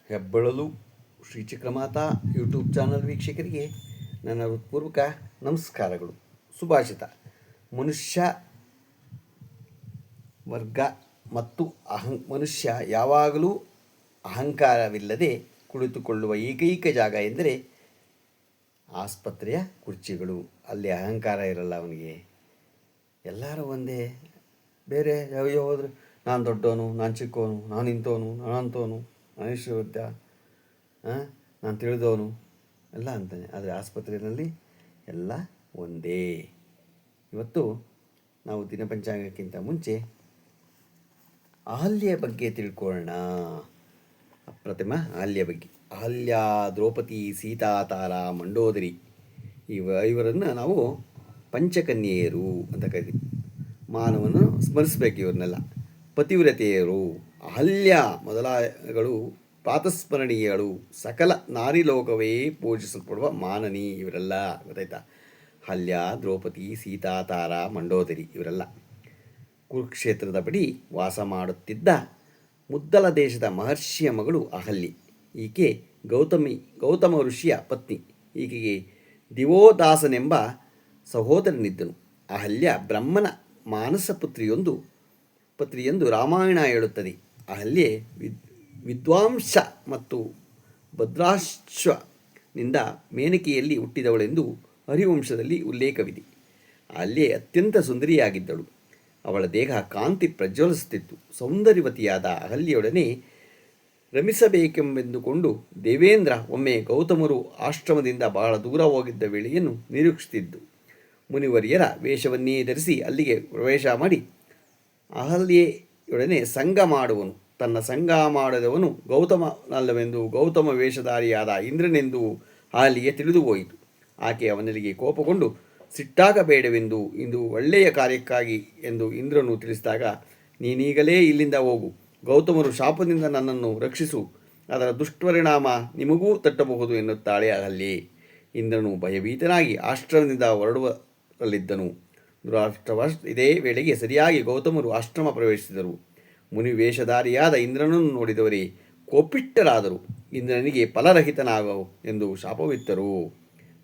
ಹೆಬ್ಬಳಲು Shri Chakramata YouTube channel ವೀಕ್ಷಕರಿಗೆ ನನ್ನ ಹೃತ್ಪೂರ್ವಕ ನಮಸ್ಕಾರಗಳು. ಸುಭಾಷಿತ: ಮನುಷ್ಯ ವರ್ಗ ಮತ್ತು ಮನುಷ್ಯ ಯಾವಾಗಲೂ ಅಹಂಕಾರವಿಲ್ಲದೆ ಕುಳಿತುಕೊಳ್ಳುವ ಏಕೈಕ ಜಾಗ ಎಂದರೆ ಆಸ್ಪತ್ರೆಯ ಕುರ್ಚಿಗಳು. ಅಲ್ಲಿ ಅಹಂಕಾರ ಇರಲ್ಲ ಅವನಿಗೆ. ಎಲ್ಲರೂ ಒಂದೇ. ಬೇರೆ ಯಾವ ಹೋದ್ರೆ ನಾನು ದೊಡ್ಡವನು, ನಾನು ಚಿಕ್ಕವನು, ನಾನು ಇಂಥವನು, ನಾನಂಥವನು, ನಾನು ಶ್ರೀಮಂತ, ನಾನು ತಿಳಿದವನು ಎಲ್ಲ ಅಂತಾನೆ. ಆದರೆ ಆಸ್ಪತ್ರೆಯಲ್ಲಿ ಎಲ್ಲ ಒಂದೇ. ಇವತ್ತು ನಾವು ದಿನಪಂಚಾಂಗಕ್ಕಿಂತ ಮುಂಚೆ ಅಹಲ್ಯ ಬಗ್ಗೆ ತಿಳ್ಕೊಳ್ಳೋಣ. ಅಪ್ರತಿಮ ಅಹಲ್ಯ ಬಗ್ಗೆ. ಅಹಲ್ಯ, ದ್ರೌಪದಿ, ಸೀತಾ, ತಾರಾ, ಮಂಡೋದರಿ ಇವರನ್ನು ನಾವು ಪಂಚಕನ್ಯೆಯರು ಅಂತ ಕರಿತೀವಿ. ಮಾನವನು ಸ್ಮರಿಸಬೇಕು ಇವ್ರನ್ನೆಲ್ಲ. ಪತಿವ್ರತೆಯರು ಅಹಲ್ಯ ಮೊದಲಾಗಳು ಪ್ರಾತಸ್ಮರಣೀಯಗಳು. ಸಕಲ ನಾರಿಲೋಕವೇ ಪೂಜಿಸಲ್ಪಡುವ ಮಾನನಿ ಇವರೆಲ್ಲ. ಗೊತ್ತಾಯ್ತಾ? ಅಹಲ್ಯ, ದ್ರೌಪದಿ, ಸೀತಾ, ತಾರಾ, ಮಂಡೋದರಿ ಇವರೆಲ್ಲ ಕುರುಕ್ಷೇತ್ರದ ಬಳಿ ವಾಸ ಮಾಡುತ್ತಿದ್ದ ಮುದ್ದಲ ದೇಶದ ಮಹರ್ಷಿಯ ಮಗಳು ಅಹಲ್ಯೆ. ಈಕೆ ಗೌತಮ ಋಷಿಯ ಪತ್ನಿ. ಈಕೆಗೆ ದಿವೋದಾಸನೆಂಬ ಸಹೋದರನಿದ್ದನು. ಅಹಲ್ಯ ಬ್ರಹ್ಮನ ಮಾನಸ ಪುತ್ರಿಯೆಂದು ರಾಮಾಯಣ ಹೇಳುತ್ತದೆ. ಅಹಲ್ಯೆ ವಿದ್ವಾಂಸ ಮತ್ತು ಭದ್ರಾಶ್ವನಿಂದ ಮೇನಕೆಯಲ್ಲಿ ಹುಟ್ಟಿದವಳೆಂದು ಹರಿವಂಶದಲ್ಲಿ ಉಲ್ಲೇಖವಿದೆ. ಅಹಲ್ಯೆ ಅತ್ಯಂತ ಸುಂದರಿಯಾಗಿದ್ದಳು. ಅವಳ ದೇಹ ಕಾಂತಿ ಪ್ರಜ್ವಲಿಸುತ್ತಿತ್ತು. ಸೌಂದರ್ಯವತಿಯಾದ ಅಹಲ್ಯೆಯೊಡನೆ ರಮಿಸಬೇಕೆಂಬೆಂದುಕೊಂಡು ದೇವೇಂದ್ರ ಒಮ್ಮೆ ಗೌತಮರು ಆಶ್ರಮದಿಂದ ಬಹಳ ದೂರ ಹೋಗಿದ್ದ ವೇಳೆಯನ್ನು ನಿರೀಕ್ಷಿಸಿದ್ದು. ಮುನಿವರಿಯರ ವೇಷವನ್ನೇ ಧರಿಸಿ ಅಲ್ಲಿಗೆ ಪ್ರವೇಶ ಮಾಡಿ ಅಹಲ್ಯೆಯೊಡನೆ ಸಂಗ ಮಾಡುವನು. ತನ್ನ ಸಂಗ ಮಾಡದವನು ಗೌತಮನಲ್ಲವೆಂದು ಗೌತಮ ವೇಷಧಾರಿಯಾದ ಇಂದ್ರನೆಂದು ಅಹಲ್ಯೆಗೆ ತಿಳಿದು ಹೋಯಿತು. ಆಕೆ ಅವನಿಗೆ ಕೋಪಗೊಂಡು ಸಿಟ್ಟಾಗಬೇಡವೆಂದು, ಇಂದು ಒಳ್ಳೆಯ ಕಾರ್ಯಕ್ಕಾಗಿ ಎಂದು ಇಂದ್ರನು ತಿಳಿಸಿದಾಗ, ನೀನೀಗಲೇ ಇಲ್ಲಿಂದ ಹೋಗು, ಗೌತಮರು ಶಾಪದಿಂದ ನನ್ನನ್ನು ರಕ್ಷಿಸು, ಅದರ ದುಷ್ಪರಿಣಾಮ ನಿಮಗೂ ತಟ್ಟಬಹುದು ಎನ್ನುತ್ತಾಳೆ ಅಹಲ್ಯೆ. ಇಂದ್ರನು ಭಯಭೀತನಾಗಿ ಆಶ್ರಮದಿಂದ ಹೊರಡುವಲ್ಲಿದ್ದನು. ಇದೇ ವೇಳೆಗೆ ಸರಿಯಾಗಿ ಗೌತಮರು ಆಶ್ರಮ ಪ್ರವೇಶಿಸಿದರು. ಮುನಿ ವೇಷಧಾರಿಯಾದ ಇಂದ್ರನನ್ನು ನೋಡಿದವರೇ ಕೋಪಿಟ್ಟರಾದರು. ಇಂದ್ರನಿಗೆ ಫಲರಹಿತನಾಗವು ಎಂದು ಶಾಪವಿತ್ತರು.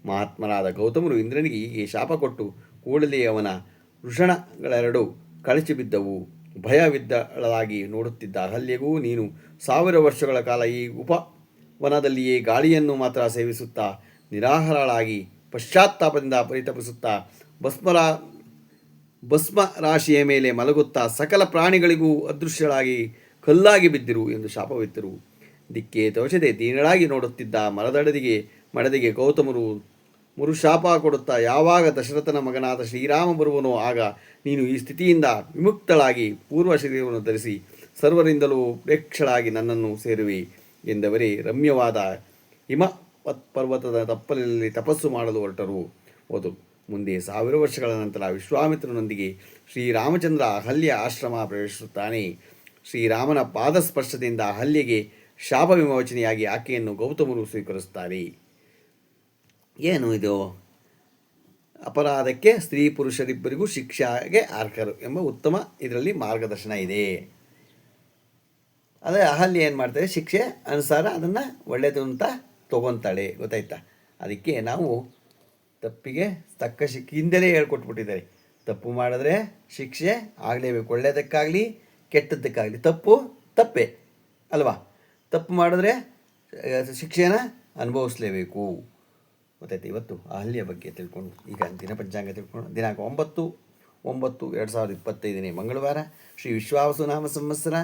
ಮಹಾತ್ಮರಾದ ಗೌತಮರು ಇಂದ್ರನಿಗೆ ಹೀಗೆ ಶಾಪ ಕೊಟ್ಟು ಕೂಡಲೇ ಅವನ ವೃಷಣಗಳೆರಡು ಕಳಚಿ ಬಿದ್ದವು. ಭಯವಿದ್ದಳಾಗಿ ನೋಡುತ್ತಿದ್ದ ಅಹಲ್ಯೆಗೂ, ನೀನು 1000 ವರ್ಷಗಳ ಕಾಲ ಈ ಉಪವನದಲ್ಲಿಯೇ ಗಾಳಿಯನ್ನು ಮಾತ್ರ ಸೇವಿಸುತ್ತಾ ನಿರಾಹಾರಳಾಗಿ ಪಶ್ಚಾತ್ತಾಪದಿಂದ ಪರಿತಪಿಸುತ್ತಾ ಭಸ್ಮ ರಾಶಿಯ ಮೇಲೆ ಮಲಗುತ್ತಾ ಸಕಲ ಪ್ರಾಣಿಗಳಿಗೂ ಅದೃಶ್ಯಳಾಗಿ ಕಲ್ಲಾಗಿ ಬಿದ್ದಿರು ಎಂದು ಶಾಪವಿತ್ತರು. ದಿಕ್ಕೆ ತೋಚದೆ ದೀನಳಾಗಿ ನೋಡುತ್ತಿದ್ದ ಮಡದಿಗೆ ಗೌತಮರು ಮುರುಶಾಪ ಕೊಡುತ್ತಾ, ಯಾವಾಗ ದಶರಥನ ಮಗನಾದ ಶ್ರೀರಾಮ ಬರುವನೋ ಆಗ ನೀನು ಈ ಸ್ಥಿತಿಯಿಂದ ವಿಮುಕ್ತಳಾಗಿ ಪೂರ್ವ ಶರೀರವನ್ನು ಧರಿಸಿ ಸರ್ವರಿಂದಲೂ ಪ್ರೇಕ್ಷಳಾಗಿ ನನ್ನನ್ನು ಸೇರುವೆ ಎಂದವರೇ ರಮ್ಯವಾದ ಹಿಮಪರ್ವತದ ತಪ್ಪಲಲ್ಲಿ ತಪಸ್ಸು ಮಾಡಲು ಹೊರಟರು. ಮುಂದೆ 1000 ವರ್ಷಗಳ ನಂತರ ವಿಶ್ವಾಮಿತ್ರನೊಂದಿಗೆ ಶ್ರೀರಾಮಚಂದ್ರ ಅಹಲ್ಯ ಆಶ್ರಮ ಪ್ರವೇಶಿಸುತ್ತಾನೆ. ಶ್ರೀರಾಮನ ಪಾದಸ್ಪರ್ಶದಿಂದ ಅಹಲ್ಯೆಗೆ ಶಾಪ ವಿಮೋಚನೆಯಾಗಿ ಆಕೆಯನ್ನು ಗೌತಮರು ಸ್ವೀಕರಿಸುತ್ತಾರೆ. ಏನು ಇದು? ಅಪರಾಧಕ್ಕೆ ಸ್ತ್ರೀ ಪುರುಷರಿಬ್ಬರಿಗೂ ಶಿಕ್ಷೆಗೆ ಅರ್ಹರು ಎಂಬ ಉತ್ತಮ ಇದರಲ್ಲಿ ಮಾರ್ಗದರ್ಶನ ಇದೆ. ಅದೇ ಅಹಲ್ಯೆ ಏನು ಮಾಡ್ತಾರೆ, ಶಿಕ್ಷೆ ಅನುಸಾರ ಅದನ್ನು ಒಳ್ಳೆಯದು ಅಂತ ತೊಗೊತಾಳೆ. ಗೊತ್ತಾಯ್ತಾ? ಅದಕ್ಕೆ ನಾವು ತಪ್ಪಿಗೆ ತಕ್ಕ ಹಿಂದೆಲೇ ಹೇಳ್ಕೊಟ್ಬಿಟ್ಟಿದ್ದಾರೆ. ತಪ್ಪು ಮಾಡಿದ್ರೆ ಶಿಕ್ಷೆ ಆಗಲೇಬೇಕು. ಒಳ್ಳೆಯದಕ್ಕಾಗಲಿ ಕೆಟ್ಟದ್ದಕ್ಕಾಗಲಿ ತಪ್ಪು ತಪ್ಪೇ ಅಲ್ವಾ? ತಪ್ಪು ಮಾಡಿದ್ರೆ ಶಿಕ್ಷೆನ ಅನುಭವಿಸಲೇಬೇಕು. ಗೊತ್ತಾಯ್ತು? ಇವತ್ತು ಅಹಲ್ಯ ಬಗ್ಗೆ ತಿಳ್ಕೊಂಡು ಈಗ ದಿನಪಂಚಾಂಗ ತಿಳ್ಕೊಂಡು ದಿನಾಂಕ 9/9/2025 ಮಂಗಳವಾರ, ಶ್ರೀ ವಿಶ್ವಾವಸುನಾಮ ಸಂವತ್ಸರ,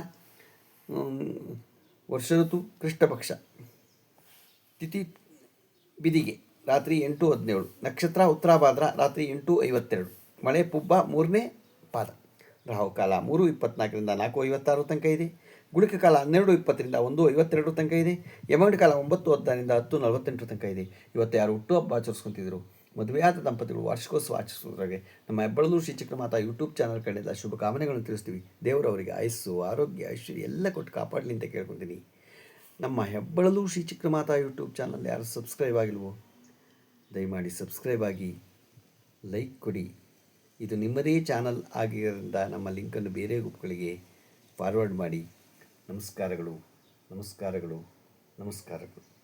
ವರ್ಷ ಋತು ಕೃಷ್ಣಪಕ್ಷ, ತಿಥಿ ಬಿದಿಗೆ, ರಾತ್ರಿ 8:17, ನಕ್ಷತ್ರ ಉತ್ತರಾಭಾದ್ರ, ರಾತ್ರಿ 8:52, ಮಳೆ ಪುಬ್ಬ 3ನೇ ಪಾದ, ರಾಹುಕಾಲ 3:24ರಿಂದ 4:56 ತನಕ ಇದೆ. ಗುಳಿಕ ಕಾಲ 12:20ರಿಂದ 1:52 ತನಕ ಇದೆ. ಯಮಗಂಡ ಕಾಲ 9:10ರಿಂದ 10:48 ತನಕ ಇದೆ. ಇವತ್ತು ಯಾರು ಹುಟ್ಟುಹಬ್ಬ ಆಚರಿಸ್ಕೊತಿದ್ರು, ಮದುವೆಯಾದ ದಂಪತಿಗಳು ವಾರ್ಷಿಕೋತ್ಸವ ಆಚರಿಸೋದ್ರಾಗೆ ನಮ್ಮ ಹೆಬ್ಬಳಲು ಶ್ರೀ ಚಕ್ರಮಾತಾ ಯೂಟ್ಯೂಬ್ ಚಾನಲ್ ಕಡೆಯಿಂದ ಶುಭಕಾಮನೆಗಳನ್ನು ತಿಳಿಸ್ತೀವಿ. ದೇವರವರಿಗೆ ಆಯಸ್ಸು, ಆರೋಗ್ಯ, ಐಶ್ವರ್ಯ ಎಲ್ಲ ಕೊಟ್ಟು ಕಾಪಾಡಲಿ ಅಂತ ಕೇಳ್ಕೊತೀನಿ. ನಮ್ಮ ಹೆಬ್ಬಳಲು ಶ್ರೀ ಚಕ್ರಮಾತಾ ಯೂಟ್ಯೂಬ್ ಚಾನಲ್ ಯಾರು ಸಬ್ಸ್ಕ್ರೈಬ್ ಆಗಿಲ್ವೋ ದಯಮಾಡಿ ಸಬ್ಸ್ಕ್ರೈಬ್ ಆಗಿ, ಲೈಕ್ ಕೊಡಿ. ಇದು ನಿಮ್ಮದೇ ಚಾನಲ್ ಆಗಿರೋದ್ರಿಂದ ನಮ್ಮ ಲಿಂಕನ್ನು ಬೇರೆ ಗ್ರೂಪ್ಗಳಿಗೆ ಫಾರ್ವರ್ಡ್ ಮಾಡಿ. ನಮಸ್ಕಾರಗಳು, ನಮಸ್ಕಾರಗಳು, ನಮಸ್ಕಾರಗಳು.